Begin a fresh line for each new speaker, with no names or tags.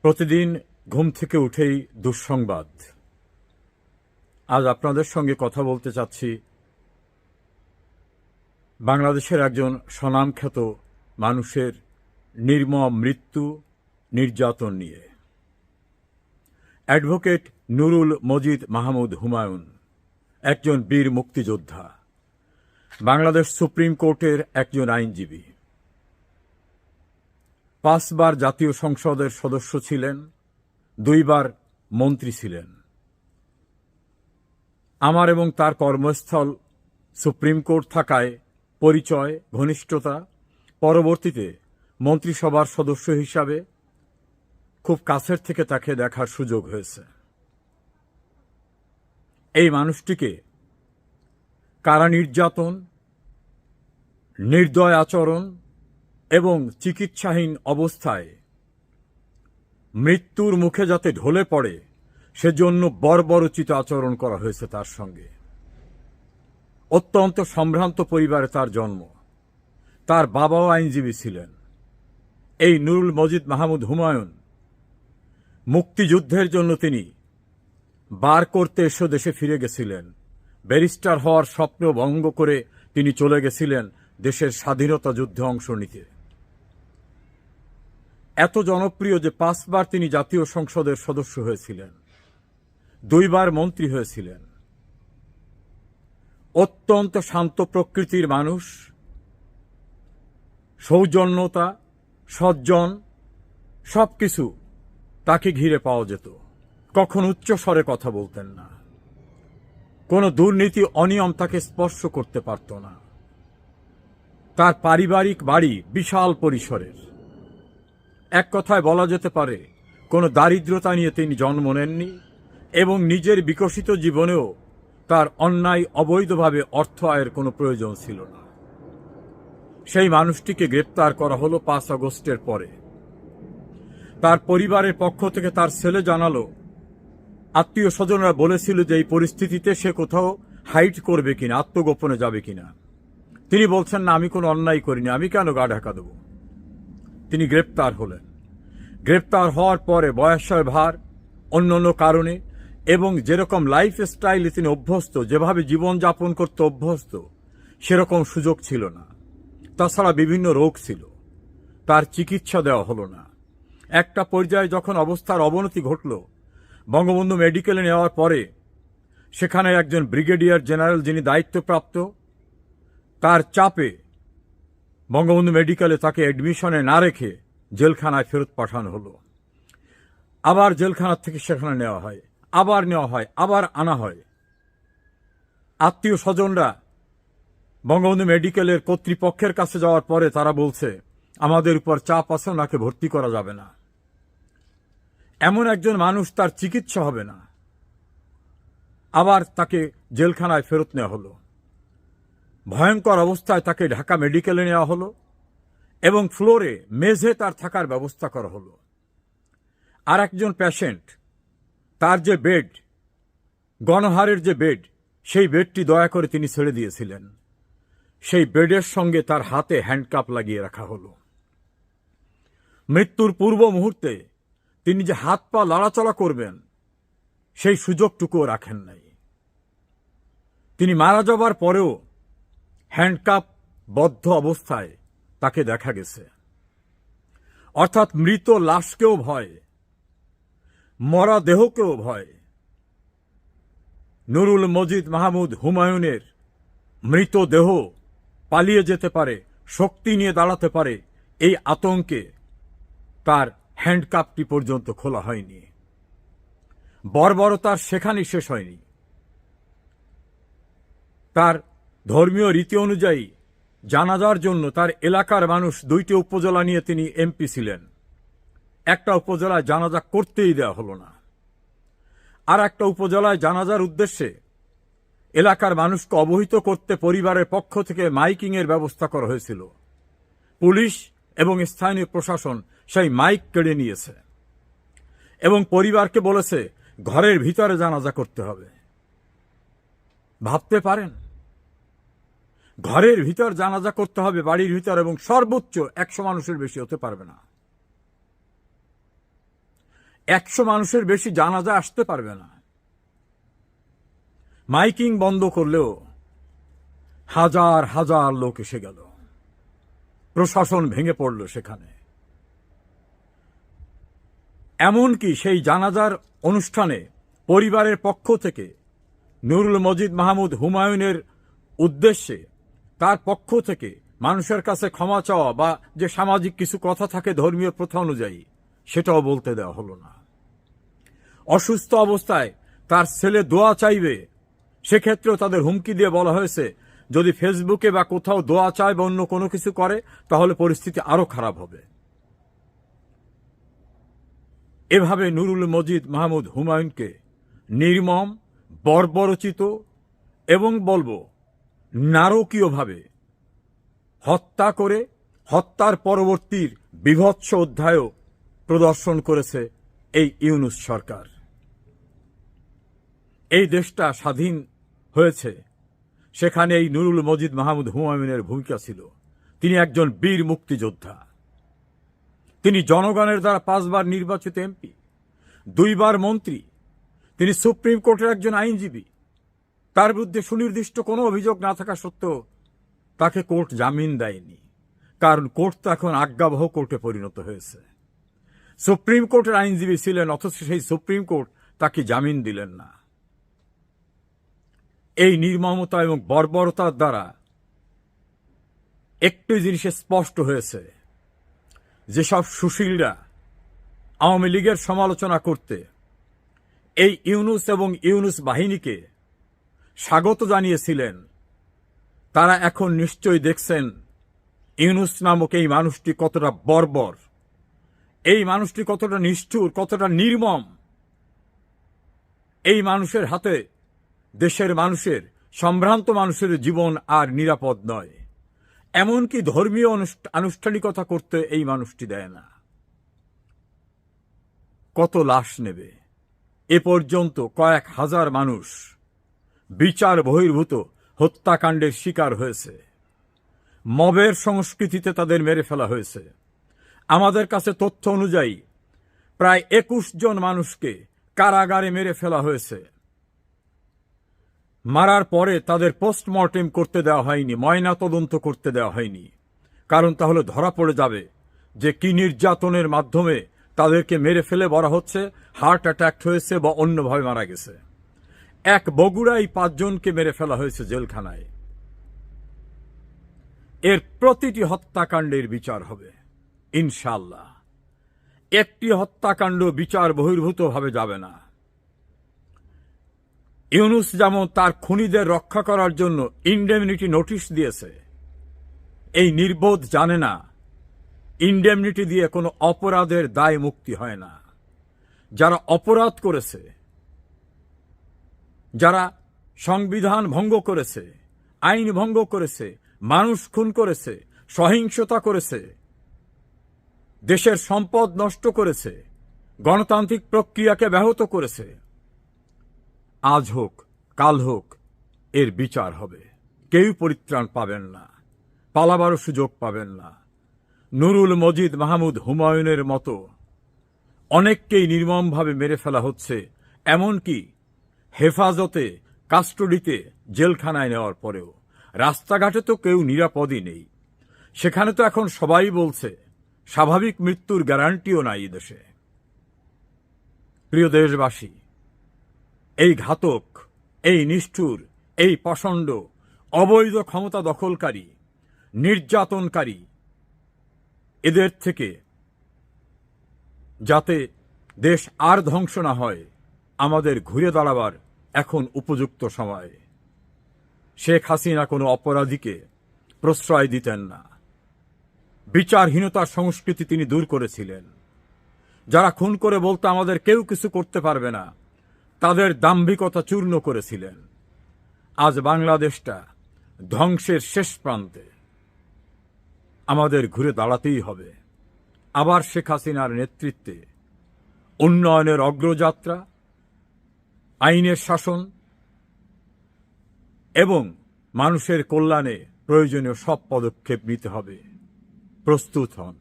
প্রতিদিন ঘুম থেকে উঠেই দুঃসংবাদ। আজ আপনাদের সঙ্গে কথা বলতে চাচ্ছি বাংলাদেশের একজন স্বনামখ্যাত মানুষের নির্মম মৃত্যু, নির্যাতন নিয়ে। অ্যাডভোকেট নুরুল মজিদ মাহমুদ হুমায়ুন একজন বীর মুক্তিযোদ্ধা, বাংলাদেশ সুপ্রিম কোর্টের একজন আইনজীবী, 5 বার জাতীয় সংসদের সদস্য ছিলেন, 2 বার মন্ত্রী ছিলেন। আমার এবং তার কর্মস্থল সুপ্রিম কোর্ট থাকায় পরিচয়, ঘনিষ্ঠতা, পরবর্তীতে মন্ত্রিসভার সদস্য হিসাবে খুব কাছের থেকে তাকে দেখার সুযোগ হয়েছে। এই মানুষটিকে কারা নির্যাতন, নির্দয় আচরণ এবং চিকিৎসাহীন অবস্থায় মৃত্যুর মুখে যাতে ঢলে পড়ে সেজন্য বর্বরোচিত আচরণ করা হয়েছে তার সঙ্গে। অত্যন্ত সম্ভ্রান্ত পরিবারে তার জন্ম। তার বাবাও আইনজীবী ছিলেন। এই নুরুল মজিদ মাহমুদ হুমায়ুন মুক্তিযুদ্ধের জন্য তিনি বার করতে এসে দেশে ফিরে গেছিলেন। ব্যারিস্টার হওয়ার স্বপ্ন ভঙ্গ করে তিনি চলে গেছিলেন দেশের স্বাধীনতা যুদ্ধে অংশ নিতে। এত জনপ্রিয় যে 5 বার তিনি জাতীয় সংসদের সদস্য হয়েছিলেন, 2 বার মন্ত্রী হয়েছিলেন। অত্যন্ত শান্ত প্রকৃতির মানুষ, সৌজন্যতা, সজ্জন সবকিছু তাকে ঘিরে পাওয়া যেত। কখন উচ্চ স্বরে কথা বলতেন না, কোনো দুর্নীতি অনিয়ম তাকে স্পর্শ করতে পারত না। তার পারিবারিক বাড়ি বিশাল পরিসরের। এক কথায় বলা যেতে পারে কোনো দারিদ্রতা নিয়ে তিনি জন্ম নেননি এবং নিজের বিকশিত জীবনেও তার অন্যায় অবৈধভাবে অর্থ আয়ের কোনো প্রয়োজন ছিল না। সেই মানুষটিকে গ্রেপ্তার করা হলো 5 আগস্টের পরে। তার পরিবারের পক্ষ থেকে তার ছেলে জানালো, আত্মীয় স্বজনরা বলেছিল যে এই পরিস্থিতিতে সে কোথাও হাইড করবে কিনা, আত্মগোপনে যাবে কিনা। তিনি বলছেন, না, আমি কোনো অন্যায় করিনি, আমি কেন গা ঢাকা দেব। তিনি গ্রেপ্তার হলেন। গ্রেপ্তার হওয়ার পরে বয়সের ভার, অন্যান্য কারণে এবং যেরকম লাইফ স্টাইলে তিনি অভ্যস্ত, যেভাবে জীবনযাপন করতে অভ্যস্ত, সেরকম সুযোগ ছিল না। তাছাড়া বিভিন্ন রোগ ছিল, তার চিকিৎসা দেওয়া হলো না। একটা পর্যায়ে যখন অবস্থার অবনতি ঘটল, বঙ্গবন্ধু মেডিকেলে নেওয়ার পরে সেখানে একজন ব্রিগেডিয়ার জেনারেল যিনি দায়িত্বপ্রাপ্ত, তার চাপে বঙ্গবন্ধু মেডিকেলে তাকে অ্যাডমিশনে না রেখে জেলখানায় ফেরত পাঠানো হলো। আবার জেলখানা থেকে সেখানে নেওয়া হয়, আবার নেওয়া হয়, আবার আনা হয়। আত্মীয় স্বজনরা বঙ্গবন্ধু মেডিকেলের কর্তৃপক্ষের কাছে যাওয়ার পরে তারা বলছে, আমাদের উপর চাপ আছে, ওনাকে ভর্তি করা যাবে না। এমন একজন মানুষ, তার চিকিৎসা হবে না। আবার তাকে জেলখানায় ফেরত নেওয়া হলো। ভয়ঙ্কর অবস্থায় তাকে ঢাকা মেডিকেলে নেওয়া হলো এবং ফ্লোরে, মেঝে তার থাকার ব্যবস্থা করা হলো। আর একজন পেশেন্ট, তার যে বেড, গণহারের যে বেড, সেই বেডটি দয়া করে তিনি ছেড়ে দিয়েছিলেন। সেই বেডের সঙ্গে তার হাতে হ্যান্ডকাপ লাগিয়ে রাখা হলো। মৃত্যুর পূর্ব মুহূর্তে তিনি যে হাত পা লড়াচড়া করবেন সেই সুযোগটুকুও রাখেন নাই। তিনি মারা যাবার পরেও হ্যান্ডকাপ বদ্ধ অবস্থায় তাকে দেখা গেছে। অর্থাৎ মৃত লাশকেও ভয়, মরা দেহকেও ভয়। নুরুল মজিদ মাহমুদ হুমায়ুনের মৃতদেহ পালিয়ে যেতে পারে, শক্তি নিয়ে দাঁড়াতে পারে, এই আতঙ্কে তার হ্যান্ডকাপটি পর্যন্ত খোলা হয়নি। বর্বরতার সেখানেই শেষ হয়নি। তার ধর্মীয় রীতি অনুযায়ী জানাজার জন্য তার এলাকার মানুষ, 2টি উপজেলা নিয়ে তিনি এমপি ছিলেন, একটা উপজেলায় জানাজা করতেই দেওয়া হলো না। আর একটা উপজেলায় জানাজার উদ্দেশ্যে এলাকার মানুষকে অবহিত করতে পরিবারের পক্ষ থেকে মাইকিংয়ের ব্যবস্থা করা হয়েছিল। পুলিশ এবং স্থানীয় প্রশাসন সেই মাইক কেড়ে নিয়েছে এবং পরিবারকে বলেছে ঘরের ভিতরে জানাজা করতে হবে। ভাবতে পারেন, ঘরের ভিতর জানাজা করতে হবে, বাড়ির ভিতর, এবং সর্বোচ্চ 100 মানুষের বেশি হতে পারবে না। 100 মানুষের বেশি জানাজা আসতে পারবে না। মাইকিং বন্ধ করলেও হাজার হাজার লোক এসে গেল, প্রশাসন ভেঙে পড়ল সেখানে। এমনকি সেই জানাজার অনুষ্ঠানে পরিবারের পক্ষ থেকে নুরুল মজিদ মাহমুদ হুমায়ুনের উদ্দেশ্যে তার পক্ষ থেকে মানুষের কাছে ক্ষমা চাওয়া বা যে সামাজিক কিছু কথা থাকে ধর্মীয় প্রথা অনুযায়ী, সেটাও বলতে দেওয়া হলো না। অসুস্থ অবস্থায় তার ছেলে দোয়া চাইবে, সেক্ষেত্রেও তাদের হুমকি দিয়ে বলা হয়েছে যদি ফেসবুকে বা কোথাও দোয়া চায় বা অন্য কোনো কিছু করে তাহলে পরিস্থিতি আরো খারাপ হবে। এভাবে নুরুল মজিদ মাহমুদ হুমায়ুনকে নির্মম, বর্বরচিত এবং বলবো নারকীয়ভাবে হত্যা করে হত্যার পরবর্তীর বীভৎস অধ্যায়ও প্রদর্শন করেছে এই ইউনূস সরকার। এই দেশটা স্বাধীন হয়েছে, সেখানে এই নুরুল মজিদ মাহমুদ হুমায়ুনের ভূমিকা ছিল। তিনি একজন বীর মুক্তিযোদ্ধা। তিনি জনগণের দ্বারা 5 বার নির্বাচিত এমপি, 2 বার মন্ত্রী। তিনি সুপ্রিম কোর্টের একজন আইনজীবী। তার বিরুদ্ধে সুনির্দিষ্ট কোনো অভিযোগ না থাকা সত্ত্বেও তাকে কোর্ট জামিন দেয়নি, কারণ কোর্ট তো এখন আজ্ঞাবহ কোর্টে পরিণত হয়েছে। সুপ্রিম কোর্টের আইনজীবী ছিলেন, অথচ সেই সুপ্রিম কোর্ট তাকে জামিন দিলেন না। এই নির্মমতা এবং বর্বরতার দ্বারা একটি জিনিস স্পষ্ট হয়েছে, যেসব সুশীলরা আওয়ামী লীগের সমালোচনা করতে এই ইউনূস এবং ইউনূস বাহিনীকে স্বাগত জানিয়েছিলেন, তারা এখন নিশ্চয়ই দেখছেন ইউনূস নামক এই মানুষটি কতটা বর্বর, এই মানুষটি কতটা নিষ্ঠুর, কতটা নির্মম। এই মানুষের হাতে দেশের মানুষের, সম্ভ্রান্ত মানুষের জীবন আর নিরাপদ নয়। এমনকি ধর্মীয় আনুষ্ঠানিকতা করতে এই মানুষটি দেয় না। কত লাশ নেবে? এ পর্যন্ত কয়েক হাজার মানুষ বিচার বহির্ভূত হত্যাকাণ্ডের শিকার হয়েছে। মবের সংস্কৃতিতে তাদের মেরে ফেলা হয়েছে। আমাদের কাছে তথ্য অনুযায়ী প্রায় 21 জন মানুষকে কারাগারে মেরে ফেলা হয়েছে। মারার পরে তাদের পোস্টমর্টেম করতে দেওয়া হয়নি, ময়না তদন্ত করতে দেওয়া হয়নি, কারণ তাহলে ধরা পড়ে যাবে যে কি নির্যাতনের মাধ্যমে তাদেরকে মেরে ফেলে বলা হচ্ছে হার্ট অ্যাটাক হয়েছে বা অন্যভাবে মারা গেছে। এক বগুড়ায় 5 জনকে মেরে ফেলা হয়েছে জেলখানায়। এর প্রতিটি হত্যাকাণ্ডের বিচার হবে ইনশাআল্লাহ। একটি হত্যাকাণ্ড বিচার বহির্ভূতভাবে যাবে না। ইউনূস যেমন তার খুনিদের রক্ষা করার জন্য ইনডেমনিটি নোটিশ দিয়েছে, এই নির্বোধ জানে না ইনডেমনিটি দিয়ে কোনো অপরাধের দায় মুক্তি হয় না। যারা অপরাধ করেছে, যারা সংবিধান ভঙ্গ করেছে, আইন ভঙ্গ করেছে, মানুষ খুন করেছে, সহিংসতা করেছে, দেশের সম্পদ নষ্ট করেছে, গণতান্ত্রিক প্রক্রিয়াকে ব্যাহত করেছে, আজ হোক কাল হোক এর বিচার হবে। কেউ পরিত্রাণ পাবেন না, পালাবারও সুযোগ পাবেন না। নুরুল মজিদ মাহমুদ হুমায়ুনের মতো অনেককেই নির্মমভাবে মেরে ফেলা হচ্ছে, এমনকি হেফাজতে, কাস্টডিতে, জেলখানায় নেওয়ার পরেও। রাস্তাঘাটে তো কেউ নিরাপদই নেই। সেখানে তো এখন সবাই বলছে স্বাভাবিক মৃত্যুর গ্যারান্টিও নাই দেশে। প্রিয় দেশবাসী, এই ঘাতক, এই নিষ্ঠুর, এই পাষণ্ড, অবৈধ ক্ষমতা দখলকারী, নির্যাতনকারী, এদের থেকে যাতে দেশ আর ধ্বংস না হয়, আমাদের ঘুরে দাঁড়াবার এখন উপযুক্ত সময়। শেখ হাসিনা কোনো অপরাধীকে প্রশ্রয় দিতেন না। বিচারহীনতার সংস্কৃতি তিনি দূর করেছিলেন। যারা খুন করে বলতো আমাদের কেউ কিছু করতে পারবে না, তাদের দাম্ভিকতা চূর্ণ করেছিলেন। আজ বাংলাদেশটা ধ্বংসের শেষ প্রান্তে। আমাদের ঘুরে দাঁড়াতেই হবে। আবার শেখ হাসিনার নেতৃত্বে উন্নয়নের অগ্রযাত্রা, আইনের শাসন এবং মানুষের কল্যাণে প্রয়োজনীয় সব পদক্ষেপ নিতে হবে। প্রস্তুত হন।